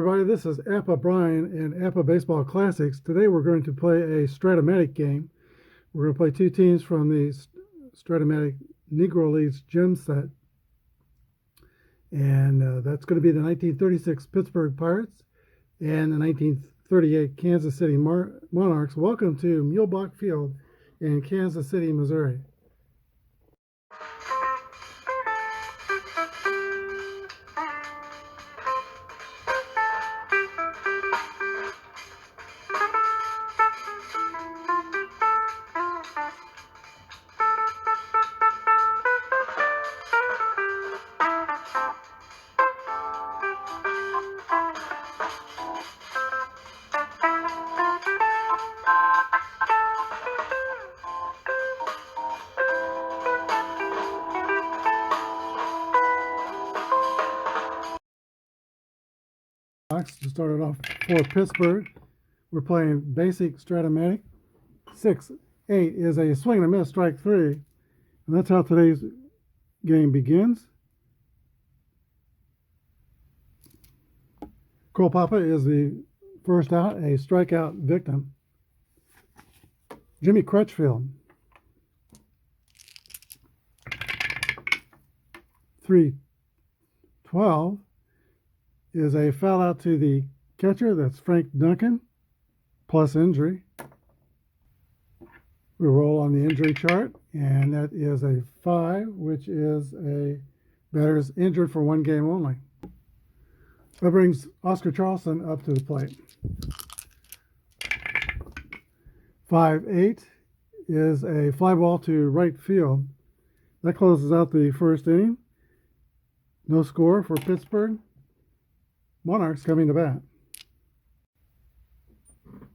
everybody, this is Apba Brian and Apba Baseball Classics. Today we're going to play a Strat-o-Matic game. We're going to play two teams from the Strat-o-Matic Negro Leagues gem set. And that's going to be the 1936 Pittsburgh Pirates and the 1938 Kansas City Monarchs. Welcome to Mulebach Field in Kansas City, Missouri. To start it off for Pittsburgh, we're playing basic Strat-o-Matic. 6-8 is a swing and a miss, strike three, and that's how today's game begins. Papa is the first out, a strikeout victim. Jimmy Crutchfield. 3-12 is a foul out to the catcher. That's Frank Duncan, plus injury. We roll on the injury chart, and that is a 5, which is a batter's injured for one game only. That brings Oscar Charleston up to the plate. 5-8 is a fly ball to right field. That closes out the first inning. No score for Pittsburgh. Monarchs coming to bat.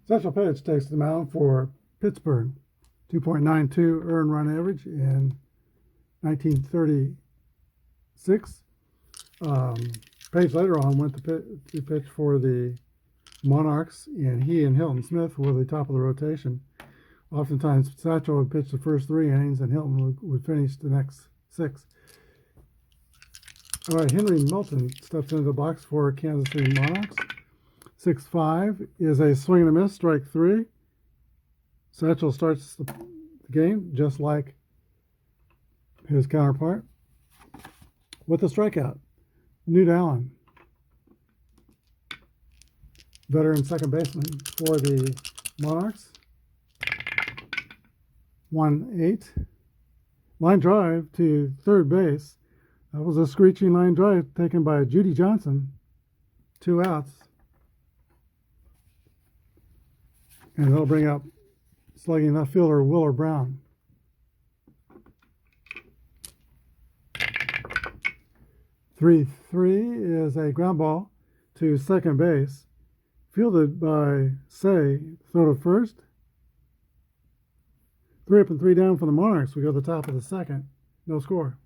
Central pitch takes the mound for Pittsburgh. 2.92 earned run average in 1936. Page later on went to pitch for the Monarchs, and he and Hilton Smith were the top of the rotation. Oftentimes, Satchel would pitch the first 3 innings, and Hilton would finish the next 6. All right, Henry Milton steps into the box for Kansas City Monarchs. 6-5 is a swing and a miss, strike 3. Satchel starts the game just like his counterpart with a strikeout. Newt Allen, veteran second baseman for the Monarchs. 1-8. Line drive to third base. That was a screeching line drive taken by Judy Johnson. 2 outs. And that'll bring up slugging left fielder Willer Brown. 3-3 is a ground ball to second base. Fielded by Say, throw to first. 3 up and 3 down for the Monarchs. We go to the top of the second. No score.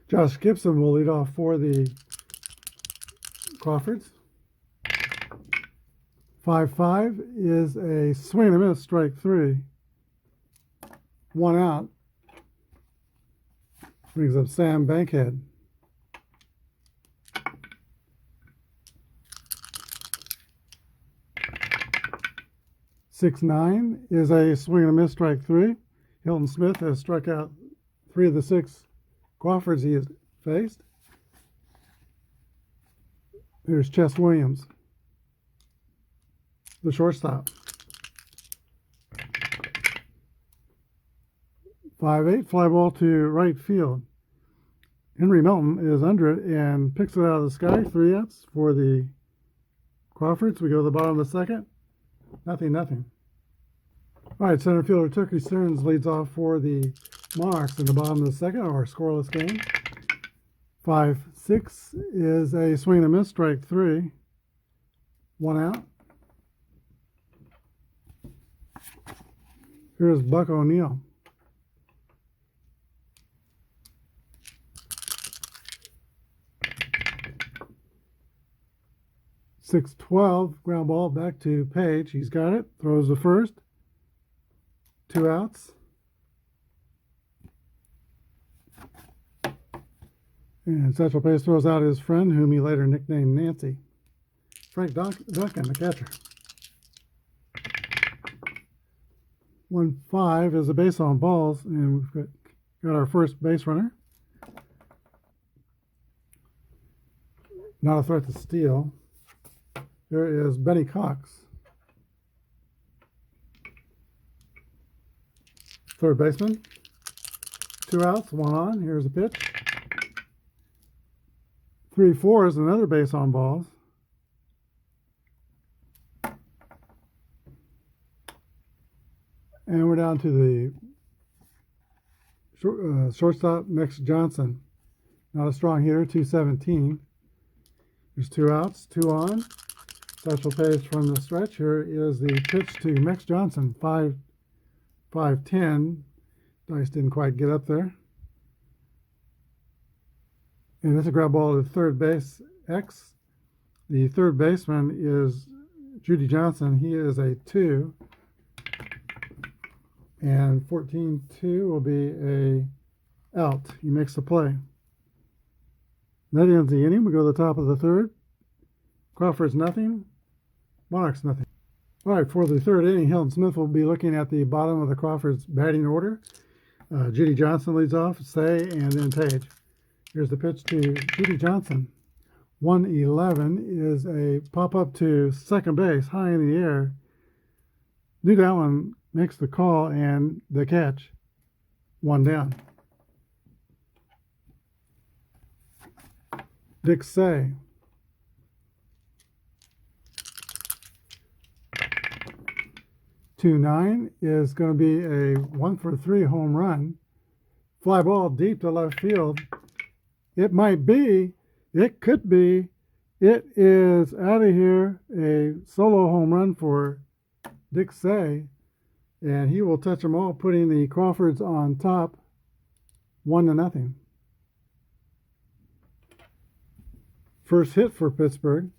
Josh Gibson will lead off for the Crawfords. 5-5 is a swing and a miss, strike 3. 1 out. Brings up Sam Bankhead. 6-9 is a swing and a miss, strike 3. Hilton Smith has struck out 3 of the 6 Crawfords he has faced. Here's Chess Williams, the shortstop. 5-8, fly ball to right field. Henry Milton is under it and picks it out of the sky. 3 outs for the Crawfords. We go to the bottom of the second. Nothing. All right, center fielder Turkey Stearns leads off for the Monarchs in the bottom of the second, or scoreless game. 5-6 is a swing and a miss, strike 3. 1 out. Here's Buck O'Neill. 6-12, ground ball back to Page. He's got it. Throws the first. 2 outs. And Satchel Paige throws out his friend, whom he later nicknamed Nancy. Frank Duncan, the catcher. 1-5 is a base on balls, and we've got our first base runner. Not a threat to steal. There is Benny Cox. Third baseman. 2 outs, 1 on. Here's a pitch. 3-4 is another base on balls. And we're down to the shortstop, Max Johnson. Not a strong hitter, 217. There's 2 outs, 2 on. Special page from the stretch. Here is the pitch to Max Johnson, 5-10. Dice didn't quite get up there. And it's a ground ball to third base, X. The third baseman is Judy Johnson. He is a 2. And 14-2 will be a out. He makes the play. That ends the inning. We go to the top of the third. Crawfords nothing. Monarchs nothing. All right, for the third inning, Hilton Smith will be looking at the bottom of the Crawfords batting order. Judy Johnson leads off, Say, and then Page. Here's the pitch to Judy Johnson. 1-11 is a pop-up to second base, high in the air. New Allen makes the call and the catch. 1 down. Dick Say. 2-9 is going to be a 1-for-3 home run. Fly ball deep to left field. It might be, it could be, it is out of here, a solo home run for Dick Say, and he will touch them all, putting the Crawfords on top, 1-0. First hit for Pittsburgh,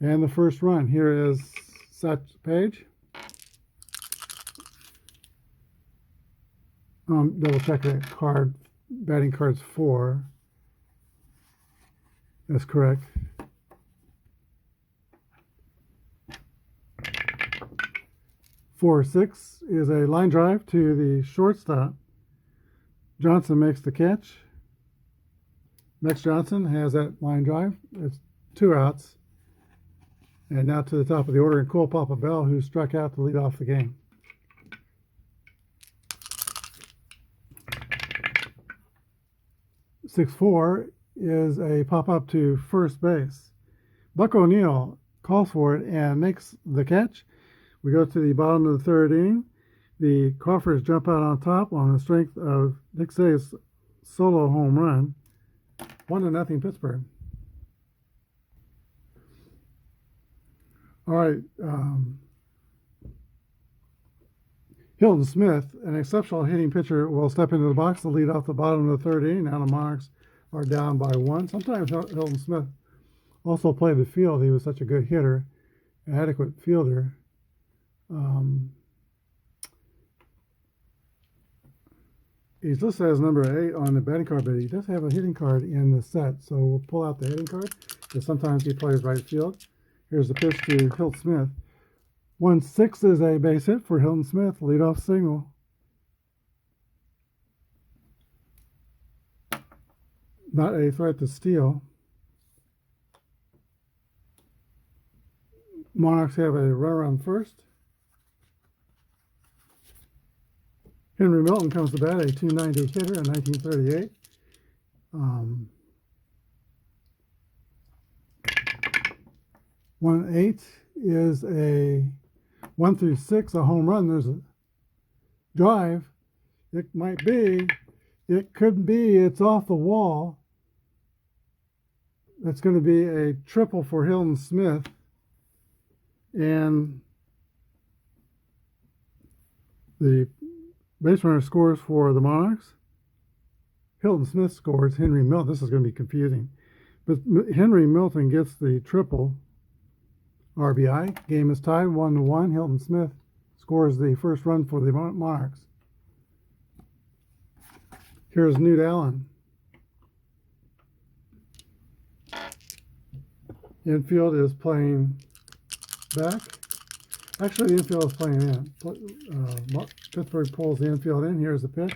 and the first run. Here is Page. Double check that card. Batting cards 4. That's correct. Four, 6 is a line drive to the shortstop. Johnson makes the catch. Max Johnson has that line drive. It's 2 outs. And now to the top of the order, and Cole Papa Bell, who struck out to lead off the game. 6-4 is a pop-up to first base. Buck O'Neill calls for it and makes the catch. We go to the bottom of the third inning. The Crawfords jump out on top on the strength of Dick Say's solo home run. 1-0 Pittsburgh. All right. Hilton Smith, an exceptional hitting pitcher, will step into the box to lead off the bottom of the third inning. Now the Monarchs are down by 1. Sometimes Hilton Smith also played the field. He was such a good hitter, an adequate fielder. He's listed as number 8 on the batting card, but he does have a hitting card in the set. So we'll pull out the hitting card, because sometimes he plays right field. Here's the pitch to Hilton Smith. 1-6 is a base hit for Hilton Smith, leadoff single. Not a threat to steal. Monarchs have a runner on first. Henry Milton comes to bat, a 290 hitter in 1938. 1-8 is a 1-6, a home run. There's a drive. It might be, it could be, it's off the wall. That's going to be a triple for Hilton Smith. And the base runner scores for the Monarchs. Hilton Smith scores. Henry Milton. This is going to be confusing. But Henry Milton gets the triple RBI. Game is tied 1-1. Hilton Smith scores the first run for the Monarchs. Here's Newt Allen. Infield is playing back. Actually, the infield is playing in. Pittsburgh pulls the infield in. Here's the pitch.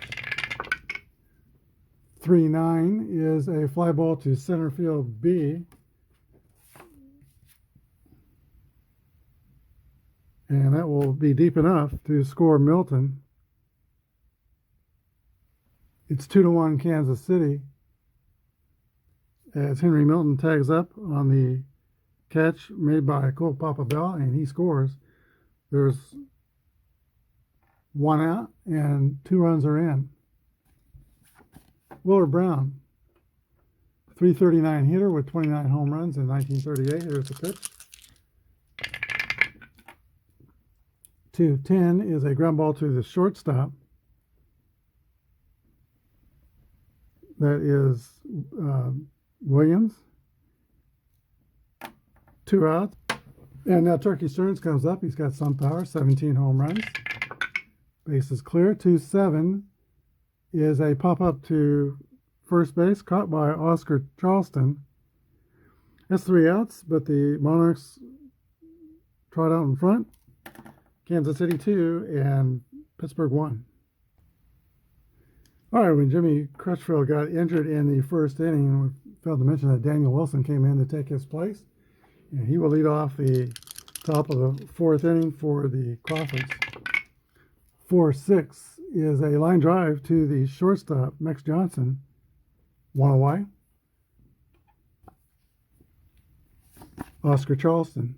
3-9 is a fly ball to center field B. And that will be deep enough to score Milton. It's 2-1 Kansas City as Henry Milton tags up on the catch made by Cole Papa Bell, and he scores. There's 1 out and 2 runs are in. Willard Brown, 339 hitter with 29 home runs in 1938. Here's the pitch. 2-10 is a ground ball to the shortstop. That is Williams. 2 outs. And now Turkey Stearns comes up. He's got some power, 17 home runs. Base is clear. 2-7 is a pop-up to first base, caught by Oscar Charleston. That's 3 outs, but the Monarchs trot out in front. Kansas City 2 and Pittsburgh 1. All right, when Jimmy Crutchfield got injured in the first inning, we failed to mention that Daniel Wilson came in to take his place. And he will lead off the top of the 4th inning for the Crawfords. 4-6 is a line drive to the shortstop, Max Johnson. 1 away. Oscar Charleston.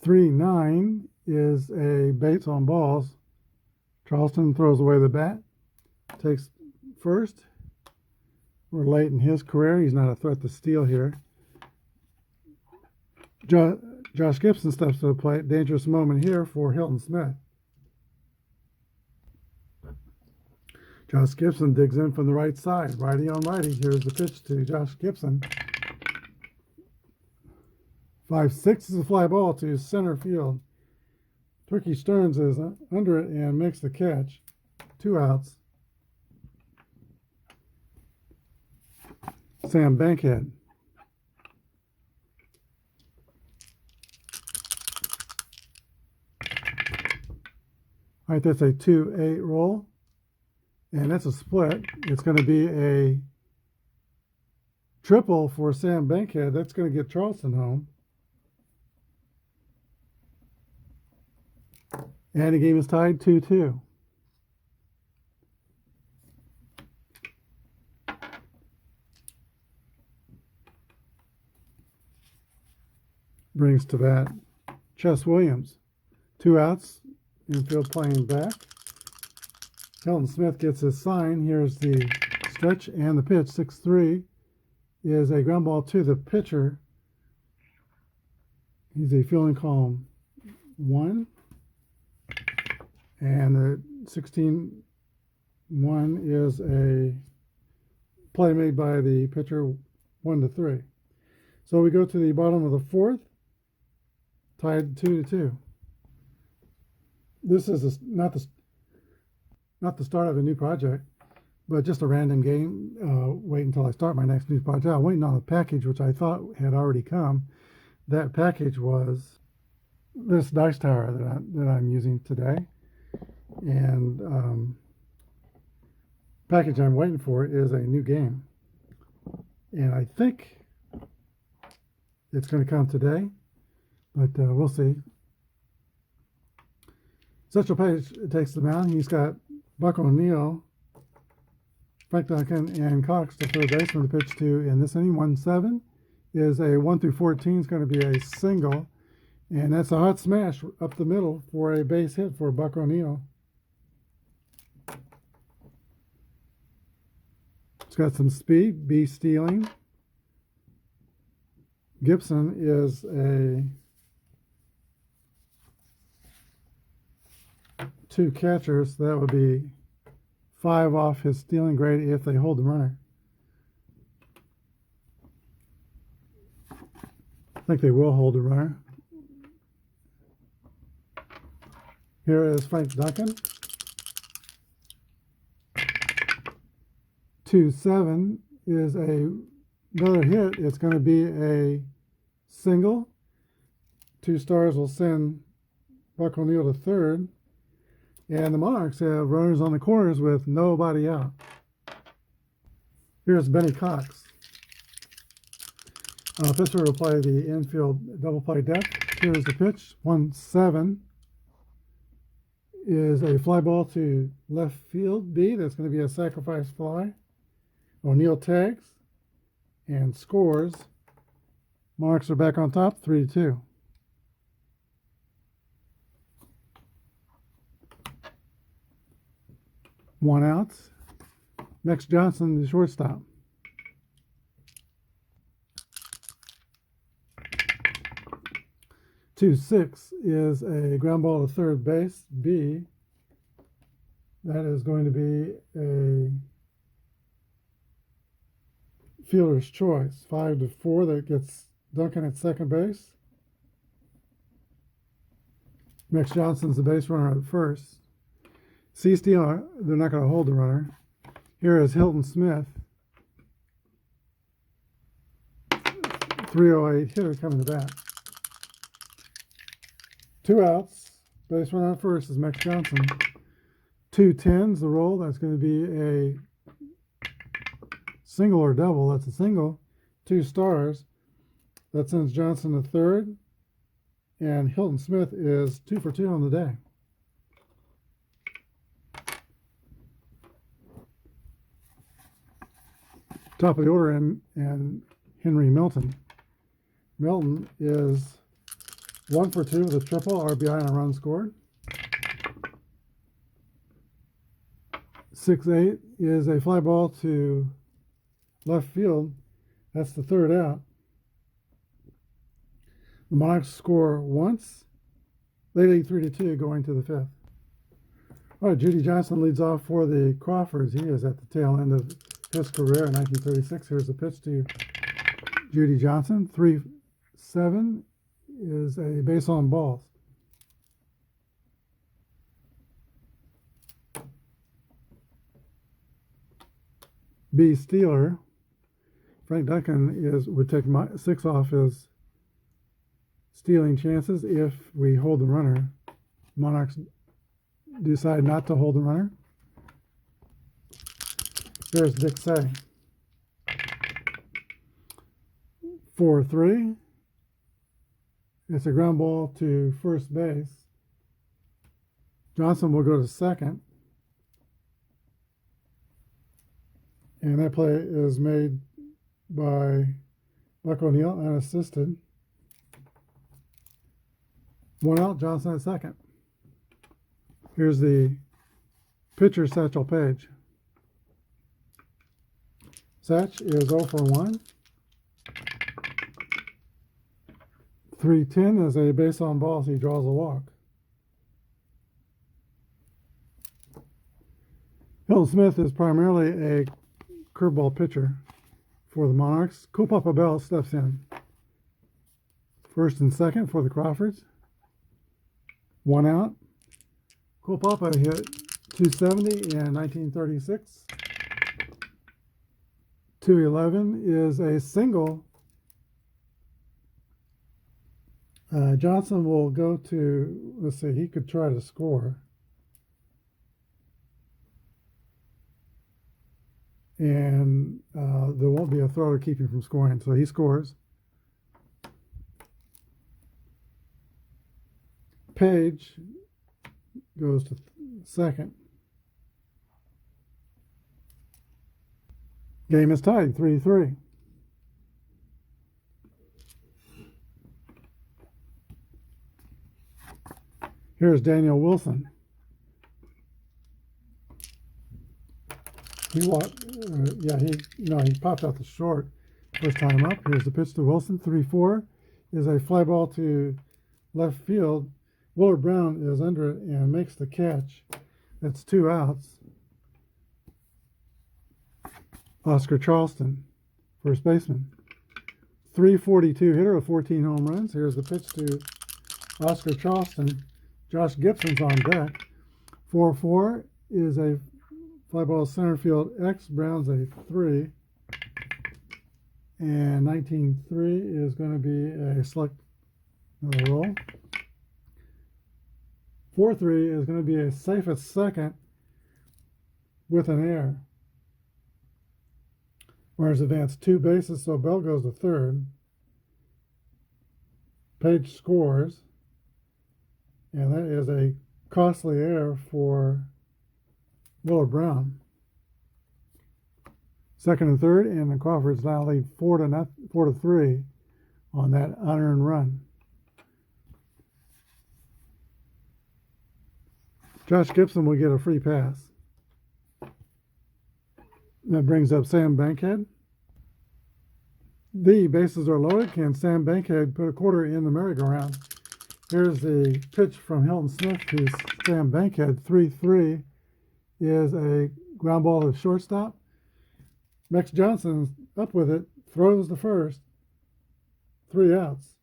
3-9 is a base on balls. Charleston throws away the bat, takes first. We're late in his career. He's not a threat to steal here. Josh Gibson steps to the plate. Dangerous moment here for Hilton Smith. Josh Gibson digs in from the right side. Righty on righty. Here's the pitch to Josh Gibson. 5-6 is a fly ball to center field. Turkey Stearns is under it and makes the catch. 2 outs. Sam Bankhead. All right, that's a 2-8 roll. And that's a split. It's going to be a triple for Sam Bankhead. That's going to get Charleston home. And the game is tied 2-2. Brings to bat Chess Williams. 2 outs. Infield playing back. Hilton Smith gets his sign. Here's the stretch and the pitch. 6-3 is a ground ball to the pitcher. He's a fielding column 1. And the 16-1 is a play made by the pitcher 1-3. So we go to the bottom of the 4th, tied 2-2. This is not the start of a new project, but just a random game. Wait until I start my next new project. I'm waiting on a package which I thought had already come. That package was this dice tower that I'm using today. And package I'm waiting for is a new game. And I think it's going to come today, but we'll see. Satchel Paige takes the mound. He's got Buck O'Neill, Frank Duncan, and Cox to third baseman to pitch to in this inning. 1-7 is a 1-14 is going to be a single, and that's a hot smash up the middle for a base hit for Buck O'Neill. It's got some speed, B stealing. Gibson is a 2 catchers, so that would be 5 off his stealing grade if they hold the runner. I think they will hold the runner. Here is Frank Duncan. 2-7 is another hit. It's going to be a single. 2 stars will send Buck O'Neill to third. And the Monarchs have runners on the corners with nobody out. Here's Benny Cox. Pitcher will play the infield double play deck. Here's the pitch. 1-7 is a fly ball to left field B. That's going to be a sacrifice fly. O'Neill tags and scores. Monarchs are back on top, 3-2. One out. Max Johnson, the shortstop. Two 6 is a ground ball to third base, B. That is going to be a fielder's choice. 5-4, that gets Duncan at second base. Max Johnson's the base runner at first. C steal, they're not going to hold the runner. Here is Hilton Smith. 308 hitter coming to bat. 2 outs. Base runner at first is Max Johnson. 2-10's the roll. That's going to be a single or double. That's a single. 2 stars. That sends Johnson to third. And Hilton Smith is 2 for 2 on the day. Top of the order and Henry Milton. Milton is 1 for 2 with a triple, RBI and a run scored. 6-8 is a fly ball to left field. That's the third out. The Monarchs score once. They lead 3-2 going to the fifth. All right, Judy Johnson leads off for the Crawfords. He is at the tail end of his career in 1936. Here's the pitch to Judy Johnson. 3-7 is a base on balls. B stealer. Frank Duncan would take 6 off his stealing chances if we hold the runner. Monarchs decide not to hold the runner. There's Dick Say. 4-3. It's a ground ball to first base. Johnson will go to second. And that play is made by Buck O'Neill, unassisted. 1 out, Johnson at second. Here's the pitcher, Satchel Paige. Satch is 0 for 1. 3-10 is a base on balls. He draws a walk. Hilton Smith is primarily a curveball pitcher for the Monarchs. Papa Bell steps in. First and second for the Crawfords. 1 out. Papa hit 270 in 1936. 211 is a single. Johnson will go to, let's see, he could try to score. And there won't be a throw to keep him from scoring, so he scores. Page goes to second. Game is tied, 3-3. Here's Daniel Wilson. He popped out the short first time up. Here's the pitch to Wilson. 3-4 is a fly ball to left field. Willard Brown is under it and makes the catch. That's 2 outs. Oscar Charleston, first baseman. 342 hitter with 14 home runs. Here's the pitch to Oscar Charleston. Josh Gibson's on deck. 4-4 is a Fly ball center field X. Brown's a 3. And 19-3 is going to be a select another roll. 4-3 is going to be a safe at second with an error. Runners advance 2 bases, so Bell goes to third. Page scores, and that is a costly error for Willard Brown. Second and third, and the Crawfords now lead 4-3 on that unearned run. Josh Gibson will get a free pass. That brings up Sam Bankhead. The bases are loaded. Can Sam Bankhead put a quarter in the merry-go-round? Here's the pitch from Hilton Smith to Sam Bankhead. 3-3 is a ground ball to shortstop. Max Johnson's up with it, throws the first. 3 outs.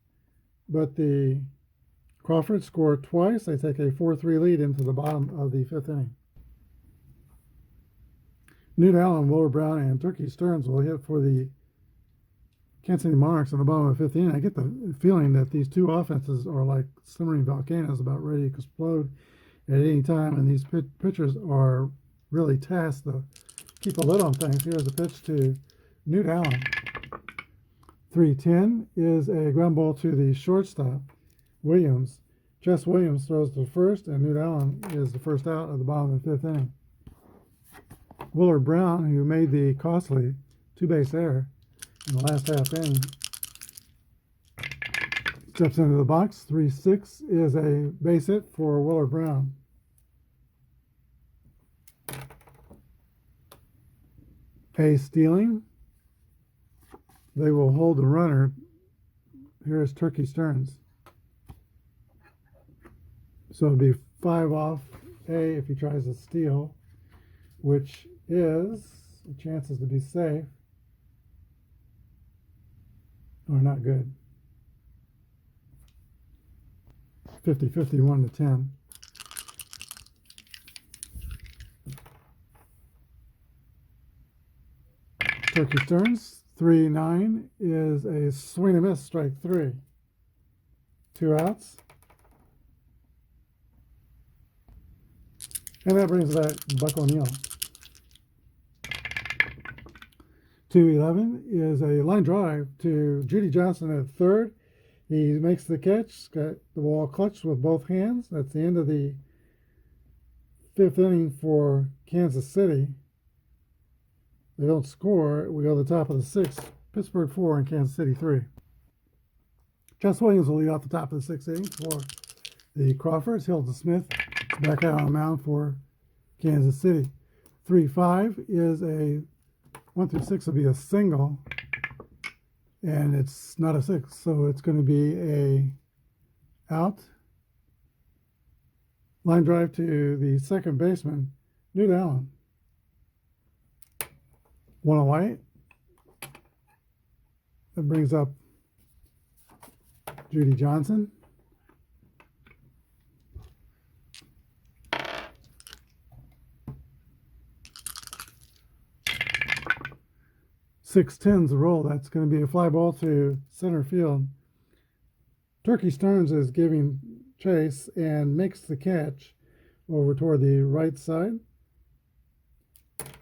But the Crawfords score twice. They take a 4-3 lead into the bottom of the 5th inning. Newt Allen, Willard Brown, and Turkey Stearns will hit for the Kansas City Monarchs in the bottom of the 5th inning. I get the feeling that these two offenses are like simmering volcanoes about ready to explode at any time, and these pitchers are really tasked to keep a lid on things. Here's a pitch to Newt Allen. 3-10 is a ground ball to the shortstop, Williams. Jess Williams throws to first, and Newt Allen is the first out of the bottom of the 5th inning. Willard Brown, who made the costly 2-base error in the last half inning, steps into the box. 3-6 is a base hit for Willard Brown. A stealing. They will hold the runner. Here's Turkey Stearns. So it'll be 5 off A if he tries to steal, which is the chances to be safe are not good. 50-50, 1-10. Turkey Stearns. 3-9 is a swing and miss, strike 3. 2 outs. And that brings back Buck O'Neill. 2-11 is a line drive to Judy Johnson at third. He makes the catch, got the ball clutched with both hands. That's the end of the 5th inning for Kansas City. They don't score. We go to the top of the 6th. Pittsburgh 4 and Kansas City 3. Jess Williams will lead off the top of the 6th inning for the Crawfords. Hilton Smith is back out on the mound for Kansas City. 3-5 is a 1-6 will be a single, and it's not a 6, so it's going to be a out. Line drive to the second baseman, Newt Allen. 1 away. That brings up Judy Johnson. .610's the roll. That's going to be a fly ball to center field. Turkey Stearns is giving chase and makes the catch over toward the right side.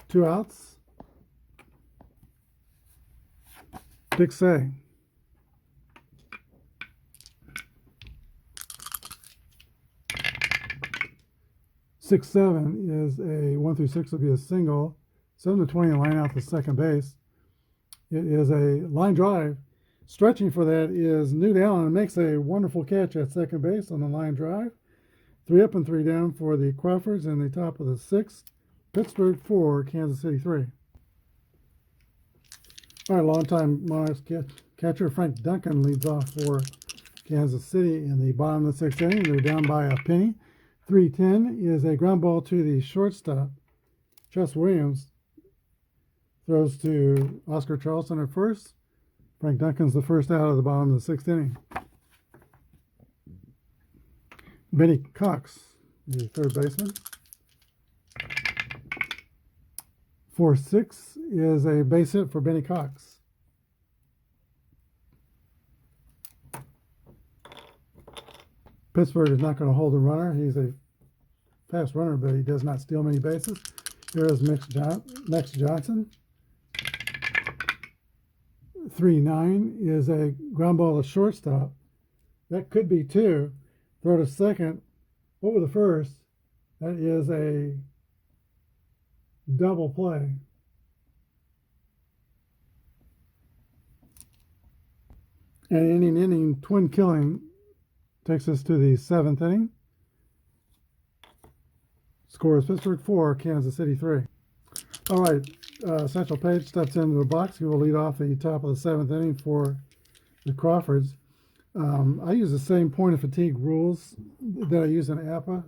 2 outs. Dick Say. .67 is a 1-6 will be a single. 7-20 line out to second base. It is a line drive. Stretching for that is Newt Allen, and makes a wonderful catch at second base on the line drive. 3 up and 3 down for the Crawfords in the top of the 6th. Pittsburgh 4, Kansas City 3. All right, longtime Monarchs catcher Frank Duncan leads off for Kansas City in the bottom of the 6th inning. They're down by a penny. 3-10 is a ground ball to the shortstop. Jess Williams throws to Oscar Charleston at first. Frank Duncan's the first out of the bottom of the 6th inning. Benny Cox, the third baseman. 4-6 is a base hit for Benny Cox. Pittsburgh is not going to hold a runner. He's a fast runner, but he does not steal many bases. Here is Max Johnson. 3-9 is a ground ball to shortstop. That could be 2. Throw to second over the first. That is a double play. And inning twin killing takes us to the 7th inning. Score is Pittsburgh 4, Kansas City 3. All right, Central Page steps into the box. He will lead off the top of the 7th inning for the Crawfords. I use the same point of fatigue rules that I use in Apba,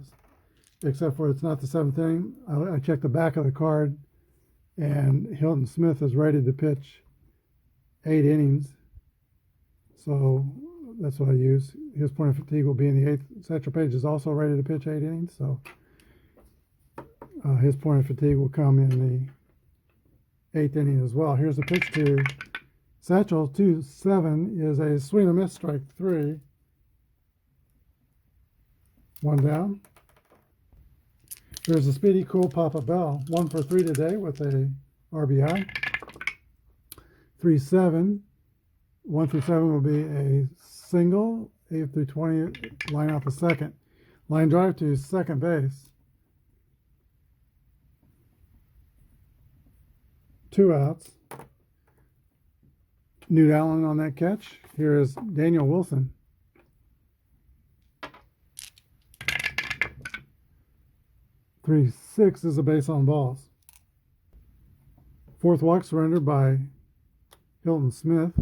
except for it's not the 7th inning. I check the back of the card, and Hilton Smith is rated to pitch 8 innings. So that's what I use. His point of fatigue will be in the 8th. Central Page is also rated to pitch 8 innings, so his point of fatigue will come in the 8th inning as well. Here's the pitch to Satchel. 2-7 is a swing and miss, strike 3. 1 down. Here's the speedy, cool Papa Bell. 1 for 3 today with a RBI. 3-7. 1 through 7 will be a single. 8 through 20, line out the second. Line drive to second base. 2 outs. Newt Allen on that catch. Here is Daniel Wilson. Three, 6 is a base on balls. 4th walk surrendered by Hilton Smith.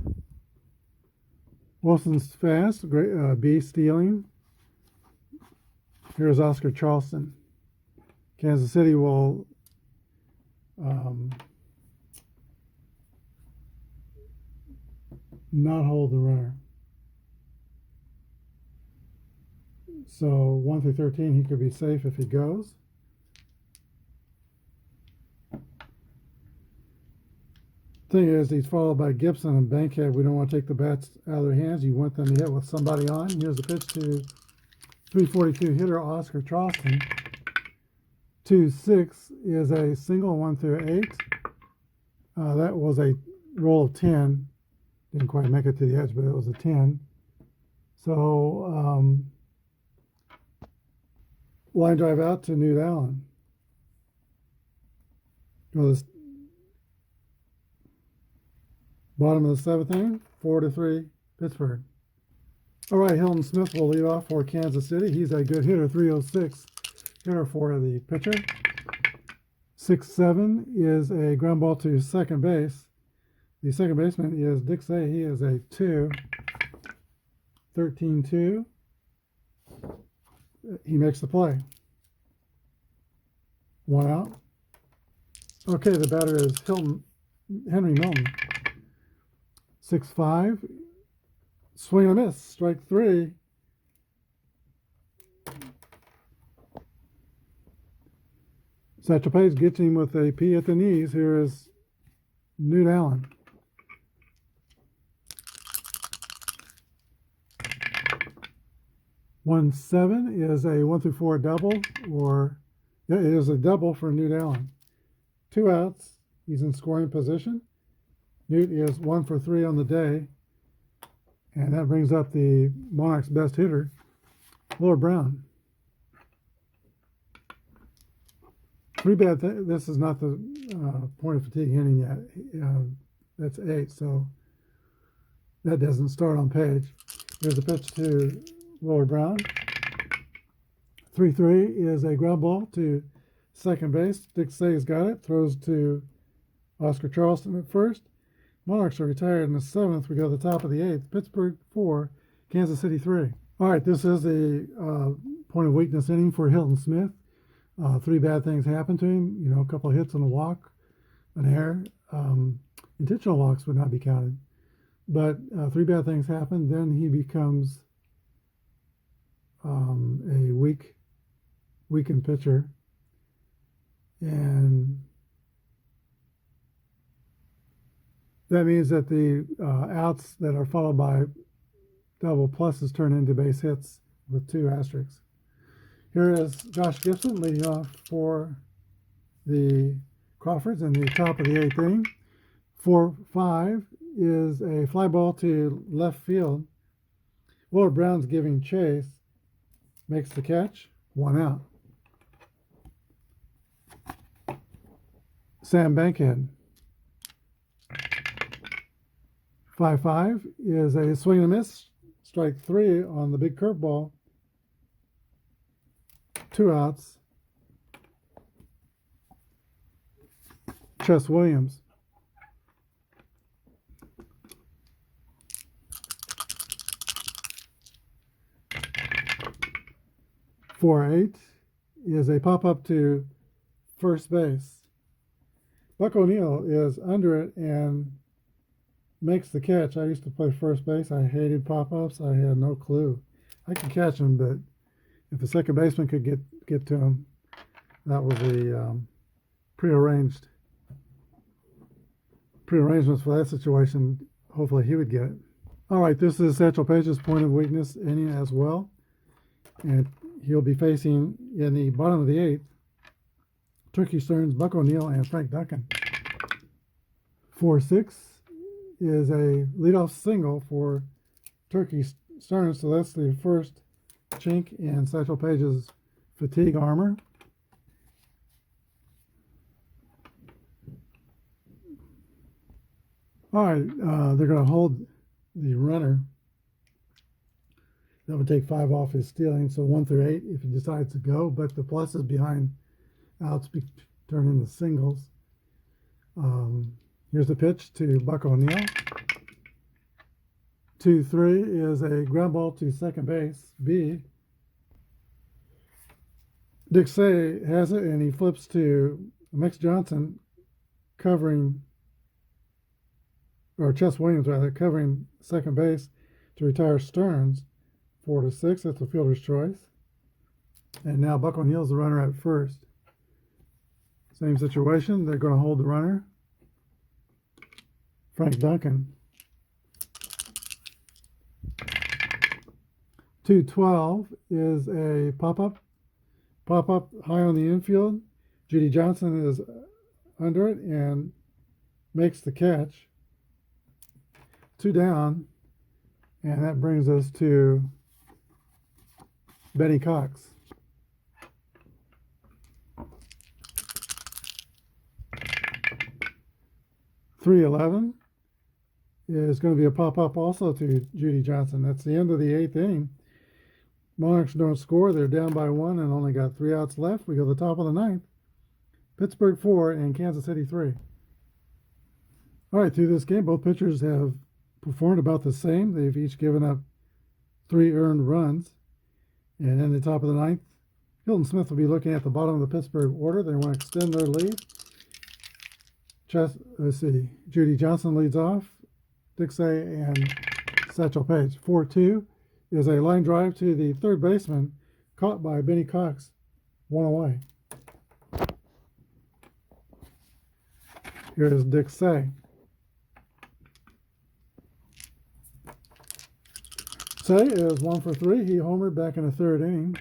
Wilson's fast, great, B stealing. Here's Oscar Charleston. Kansas City will not hold the runner. So 1 through 13, he could be safe if he goes. Thing is, he's followed by Gibson and Bankhead. We don't want to take the bats out of their hands. You want them to hit with somebody on. Here's a pitch to 342 hitter Oscar Charleston. 2-6 is a single. 1 through 8. That was a roll of 10. Didn't quite make it to the edge, but it was a 10. So line drive out to Newt Allen. Well, this bottom of the 7th inning, 4-3 Pittsburgh. All right, Hilton Smith will lead off for Kansas City. He's a good hitter, 306 hitter for the pitcher. 6-7 is a ground ball to second base. The second baseman is Dixie. He is a 2. 13-2. He makes the play. 1 out. Okay, the batter is Henry Milton. 6-5. Swing and a miss. Strike 3. Satchel Paige gets him with a P at the knees. Here is Newt Allen. 1-7 is a 1 through 4 double, or yeah, it is a double for Newt Allen. 2 outs. He's in scoring position. Newt is 1 for 3 on the day, and that brings up the Monarchs' best hitter, Willard Brown. 3 bad. This is not the point of fatigue inning yet. That's 8, so that doesn't start on page. Here's a pitch to Willard Brown. 3-3 is a ground ball to second base. Dick Say's got it. Throws to Oscar Charleston at first. Monarchs are retired in the 7th. We go to the top of the 8th. Pittsburgh 4, Kansas City 3. All right, this is the point of weakness inning for Hilton Smith. 3 bad things happened to him. You know, a couple of hits and a walk, an error. Intentional walks would not be counted. But 3 bad things happened. Then he becomes a weakened pitcher. And That means that the outs that are followed by double pluses turn into base hits with 2 asterisks. Here is Josh Gibson leading off for the Crawfords in the top of the 8th inning. 4-5 is a fly ball to left field. Willard Brown's giving chase, makes the catch, 1 out. Sam Bankhead. 5-5 is a swing and a miss, strike 3 on the big curveball, 2 outs. Chess Williams. 4-8 is a pop-up to first base. Buck O'Neill is under it and makes the catch. I used to play first base. I hated pop-ups. I had no clue. I could catch them, but if the second baseman could get to him, that was the prearrangements for that situation. Hopefully he would get it. All right, this is Satchel Paige's point of weakness inning as well. And he'll be facing, in the bottom of the 8th, Turkey Stearns, Buck O'Neill, and Frank Duncan. 4-6 is a leadoff single for Turkey Stearns, so that's the first chink in Satchel Paige's fatigue armor. All right, they're going to hold the runner. That would take 5 off his stealing, so 1 through 8 if he decides to go, but the pluses behind outs turn into singles. Here's the pitch to Buck O'Neill. 2-3 is a ground ball to second base, B. Dick Say has it, and he flips to Max Johnson covering, or Chess Williams rather, covering second base to retire Stearns. 4-6, that's a fielder's choice. And now Buck O'Neill's the runner at first. Same situation, they're going to hold the runner. Frank Duncan. 2-12 is a pop-up high on the infield. Judy Johnson is under it and makes the catch. 2 down, and that brings us to Benny Cox. .311 is going to be a pop-up also to Judy Johnson. That's the end of the 8th inning. Monarchs don't score. They're down by 1 and only got 3 outs left. We go to the top of the 9th. Pittsburgh 4 and Kansas City 3. All right, through this game, both pitchers have performed about the same. They've each given up 3 earned runs. And in the top of the 9th, Hilton Smith will be looking at the bottom of the Pittsburgh order. They want to extend their lead. Judy Johnson leads off. Dixie and Satchel Paige. 4-2 is a line drive to the third baseman, caught by Benny Cox, 1 away. Here is Dixie. Say is 1 for 3. He homered back in the 3rd inning.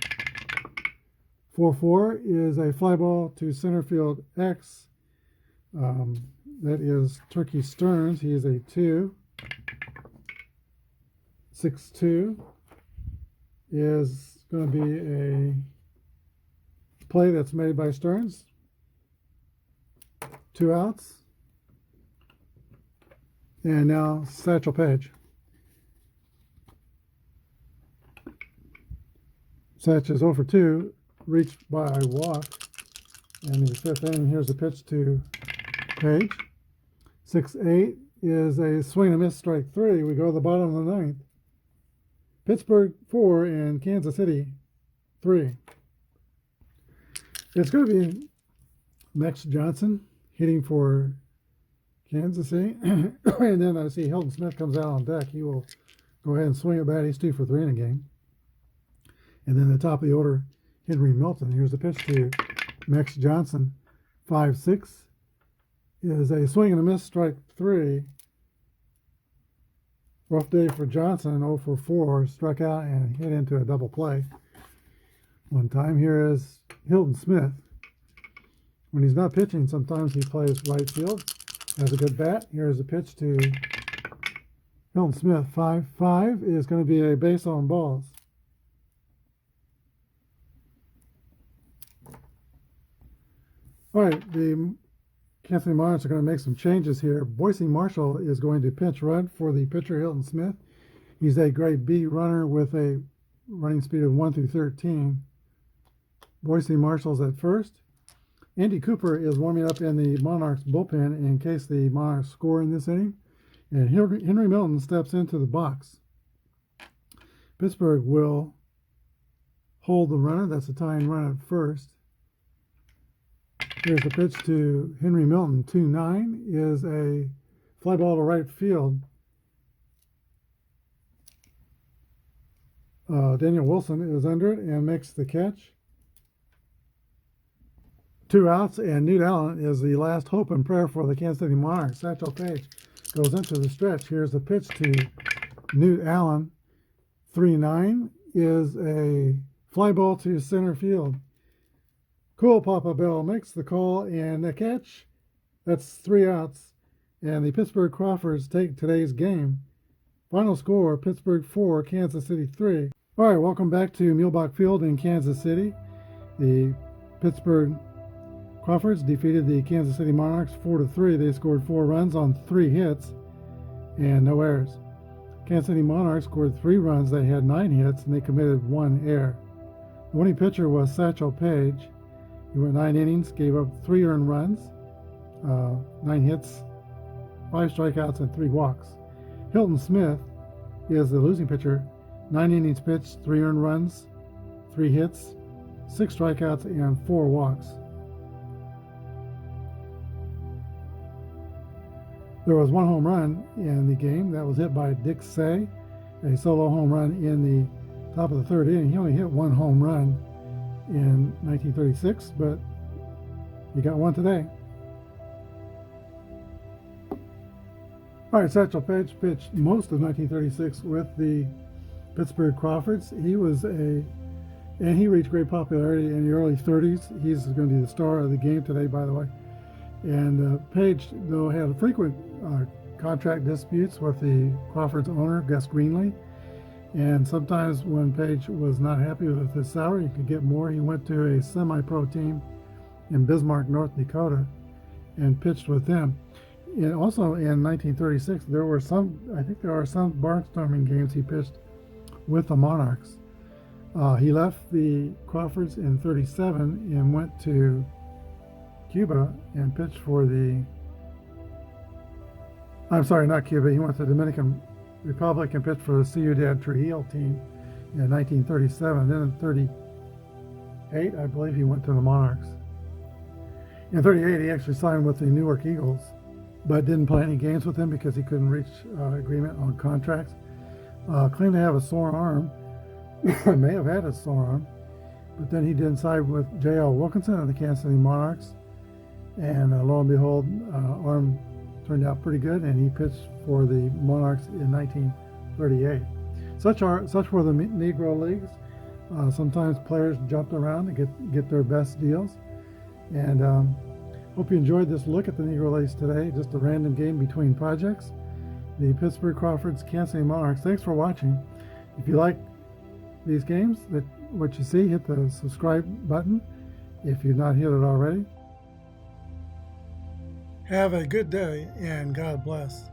4-4 is a fly ball to center field X. That is Turkey Stearns. He is a 2. 6-2 is going to be a play that's made by Stearns. 2 outs. And now Satchel Paige. Satch is 0 for 2, reached by a walk in the 5th inning. Here's a pitch to Page. 6-8 is a swing and a miss, strike 3. We go to the bottom of the 9th. Pittsburgh 4 and Kansas City 3. It's going to be Max Johnson hitting for Kansas City. And then I see Hilton Smith comes out on deck. He will go ahead and swing a bat. He's 2 for 3 in a game. And then the top of the order, Henry Milton. Here's the pitch to Max Johnson. 5-6 is a swing and a miss, strike 3 Rough day for Johnson, 0 for 4, struck out and hit into a double play one time. Here is Hilton Smith. When he's not pitching, sometimes he plays right field. Has a good bat. Here's a pitch to Hilton Smith. 5-5 is going to be a base on balls. All right, the Kansas City Monarchs are going to make some changes here. Boise Marshall is going to pinch run for the pitcher Hilton Smith. He's a grade B runner with a running speed of 1 through 13. Boise Marshall's at first. Andy Cooper is warming up in the Monarchs bullpen in case the Monarchs score in this inning. And Henry Milton steps into the box. Pittsburgh will hold the runner. That's a tying run at first. Here's the pitch to Henry Milton. 2-9 is a fly ball to right field. Daniel Wilson is under it and makes the catch. 2 outs, and Newt Allen is the last hope and prayer for the Kansas City Monarchs. Satchel Paige goes into the stretch. Here's the pitch to Newt Allen. 3-9 is a fly ball to center field. Cool Papa Bell makes the call and the catch. That's 3 outs. And the Pittsburgh Crawfords take today's game. Final score, Pittsburgh 4, Kansas City 3. All right, welcome back to Muehlebach Field in Kansas City. The Pittsburgh Crawfords defeated the Kansas City Monarchs 4-3. They scored 4 runs on 3 hits and no errors. Kansas City Monarchs scored 3 runs. They had 9 hits and they committed 1 error. The winning pitcher was Satchel Paige. He went 9 innings, gave up 3 earned runs, 9 hits, 5 strikeouts, and 3 walks. Hilton Smith is the losing pitcher. 9 innings pitched, 3 earned runs, 3 hits, 6 strikeouts, and 4 walks. There was 1 home run in the game. That was hit by Dick Say, a solo home run in the top of the 3rd inning. He only hit 1 home run in 1936, but he got 1 today. All right, Satchel Paige pitched most of 1936 with the Pittsburgh Crawfords. He reached great popularity in the early 30s. He's going to be the star of the game today, by the way. And Paige, though, had frequent contract disputes with the Crawfords owner, Gus Greenlee. And sometimes when Paige was not happy with his salary, he could get more. He went to a semi-pro team in Bismarck, North Dakota, and pitched with them. And also in 1936, there are some barnstorming games he pitched with the Monarchs. He left the Crawfords in 37 and went to Cuba and pitched for not Cuba. He went to the Dominican Republic and pitched for the Ciudad Trujillo team in 1937. Then in 38, I believe he went to the Monarchs. In 38, he actually signed with the Newark Eagles, but didn't play any games with them because he couldn't reach agreement on contracts. Claimed to have a sore arm. May have had a sore arm, but then he did sign with J.L. Wilkinson of the Kansas City Monarchs, and lo and behold, arm turned out pretty good, and he pitched for the Monarchs in 1938. Such were the Negro leagues. Sometimes players jumped around to get their best deals, and hope you enjoyed this look at the Negro Leagues today. Just a random game between projects. The Pittsburgh Crawfords, Kansas City Monarchs. Thanks for watching. If you like these games, what you see, hit the subscribe button if you've not hit it already. Have a good day and God bless.